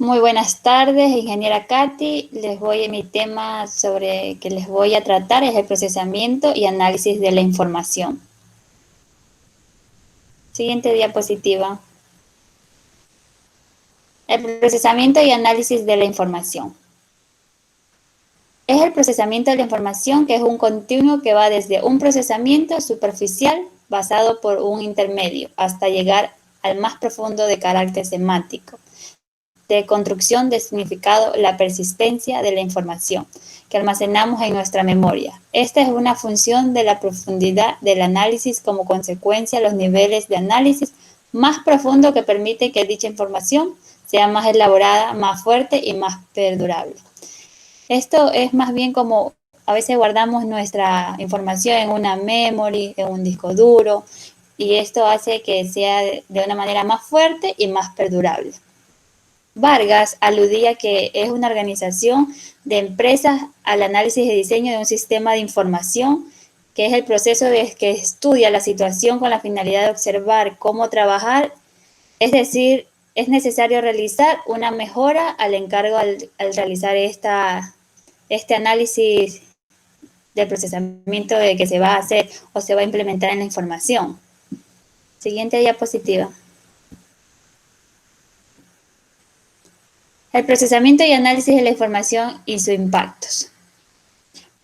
Muy buenas tardes, ingeniera Katy. Mi tema sobre que les voy a tratar es el procesamiento y análisis de la información. Siguiente diapositiva. El procesamiento y análisis de la información. Es el procesamiento de la información, que es un continuo que va desde un procesamiento superficial basado por un intermedio hasta llegar al más profundo de carácter semántico, de construcción de significado, la persistencia de la información que almacenamos en nuestra memoria. Esta es una función de la profundidad del análisis, como consecuencia los niveles de análisis más profundo que permiten que dicha información sea más elaborada, más fuerte y más perdurable. Esto es más bien como a veces guardamos nuestra información en una memory, en un disco duro, y esto hace que sea de una manera más fuerte y más perdurable. Vargas aludía que es una organización de empresas al análisis de diseño de un sistema de información, que es el proceso que estudia la situación con la finalidad de observar cómo trabajar, es decir, es necesario realizar una mejora al encargo al realizar este análisis del procesamiento de que se va a hacer o se va a implementar en la información. Siguiente diapositiva. El procesamiento y análisis de la información y sus impactos.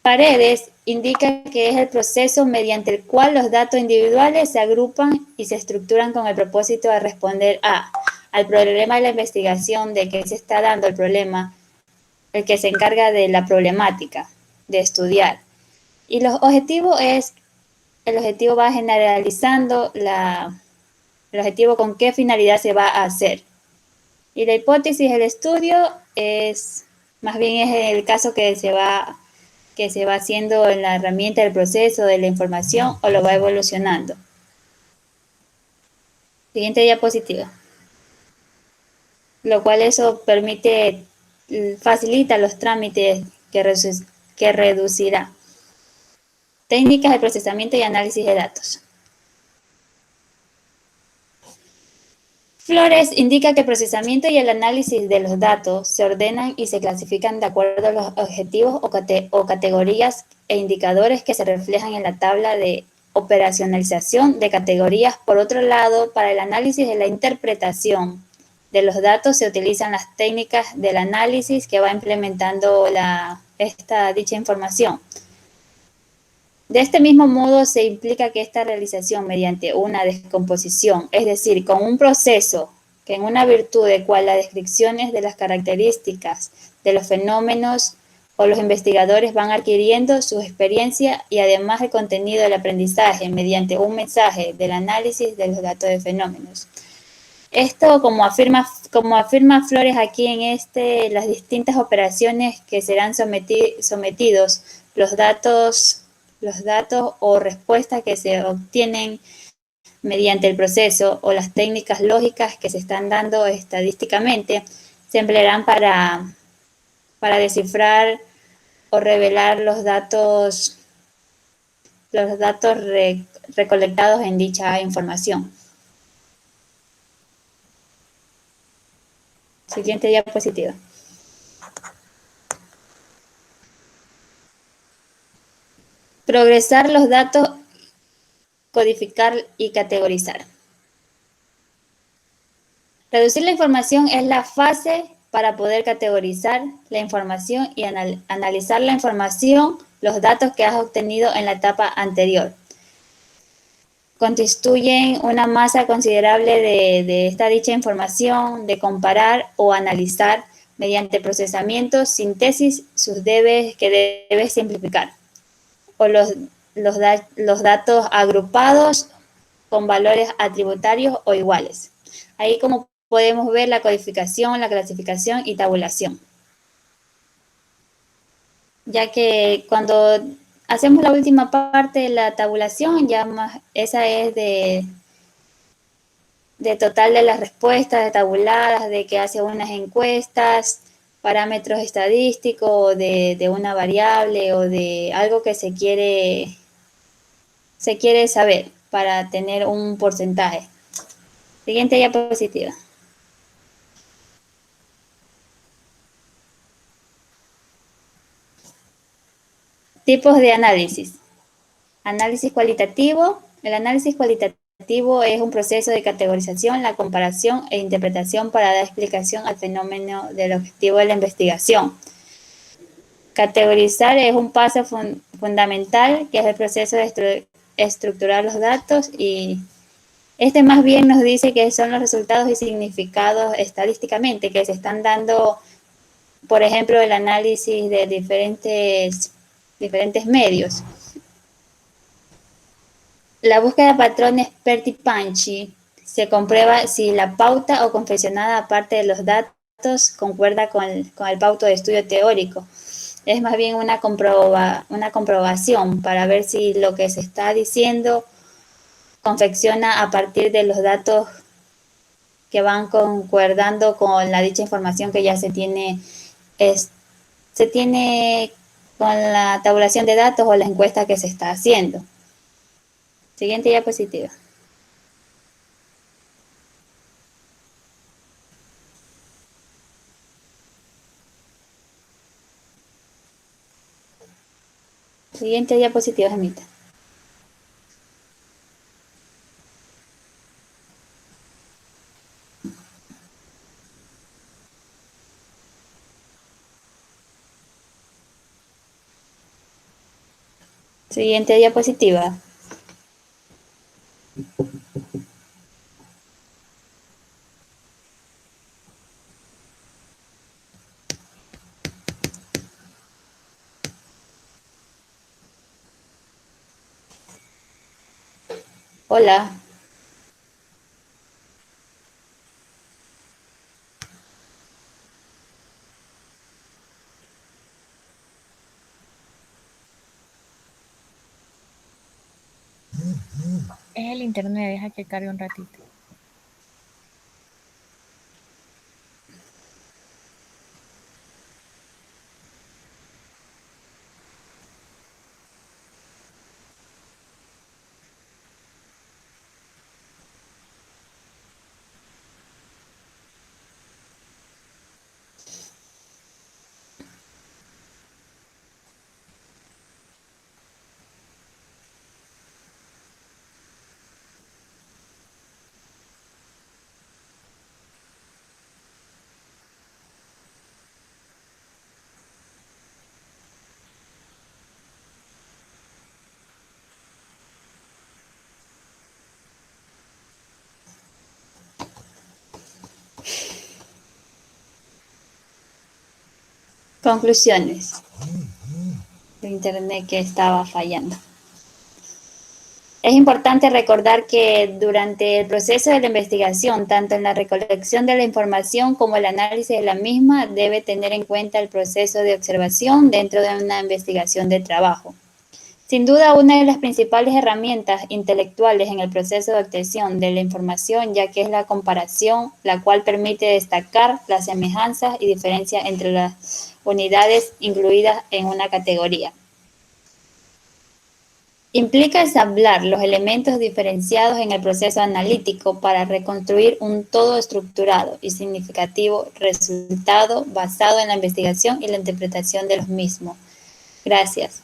Paredes indica que es el proceso mediante el cual los datos individuales se agrupan y se estructuran con el propósito de responder al problema de la investigación, de que se está dando el problema, el que se encarga de la problemática, de estudiar. Y el objetivo va generalizando el objetivo con qué finalidad se va a hacer. Y la hipótesis del estudio es, más bien es el caso que se va haciendo en la herramienta del proceso de la información o lo va evolucionando. Siguiente diapositiva. Lo cual eso facilita los trámites que reducirá. Técnicas de procesamiento y análisis de datos. Flores indica que el procesamiento y el análisis de los datos se ordenan y se clasifican de acuerdo a los objetivos o categorías e indicadores que se reflejan en la tabla de operacionalización de categorías. Por otro lado, para el análisis de la interpretación de los datos se utilizan las técnicas del análisis que va implementando dicha información. De este mismo modo, se implica que esta realización mediante una descomposición, es decir, con un proceso que en una virtud de cual las descripciones de las características de los fenómenos o los investigadores van adquiriendo su experiencia y además el contenido del aprendizaje mediante un mensaje del análisis de los datos de fenómenos. Esto, como afirma Flores aquí en las distintas operaciones que serán sometidos los datos o respuestas que se obtienen mediante el proceso o las técnicas lógicas que se están dando estadísticamente, se emplearán para descifrar o revelar los datos recolectados en dicha información. Siguiente diapositiva. Progresar los datos, codificar y categorizar. Reducir la información es la fase para poder categorizar la información y analizar la información, los datos que has obtenido en la etapa anterior. Constituyen una masa considerable de dicha información, de comparar o analizar mediante procesamiento, síntesis, que debes simplificar, o los datos agrupados con valores atributarios o iguales. Ahí como podemos ver la codificación, la clasificación y tabulación. Ya que cuando hacemos la última parte de la tabulación, esa es de total de las respuestas tabuladas, de que hace unas encuestas, parámetros estadísticos de una variable o de algo que se quiere saber para tener un porcentaje. Siguiente diapositiva. Tipos de análisis. Análisis cualitativo. El análisis cualitativo es un proceso de categorización, la comparación e interpretación para dar explicación al fenómeno del objetivo de la investigación. Categorizar es un paso fundamental, que es el proceso de estructurar los datos, y este más bien nos dice que son los resultados y significados estadísticamente que se están dando, por ejemplo, el análisis de diferentes medios. La búsqueda de patrones Perty-Punchy se comprueba si la pauta o confeccionada aparte de los datos concuerda con el pauto de estudio teórico. Es más bien una comprobación para ver si lo que se está diciendo confecciona a partir de los datos que van concordando con la dicha información que ya se tiene con la tabulación de datos o la encuesta que se está haciendo. Siguiente diapositiva. Siguiente diapositiva, Gemita. Siguiente diapositiva. Hola. Es el internet, deja que cargue un ratito. Conclusiones. El internet que estaba fallando. Es importante recordar que durante el proceso de la investigación, tanto en la recolección de la información como el análisis de la misma, debe tener en cuenta el proceso de observación dentro de una investigación de trabajo. Sin duda, una de las principales herramientas intelectuales en el proceso de obtención de la información, ya que es la comparación, la cual permite destacar las semejanzas y diferencias entre las unidades incluidas en una categoría. Implica ensamblar los elementos diferenciados en el proceso analítico para reconstruir un todo estructurado y significativo resultado basado en la investigación y la interpretación de los mismos. Gracias.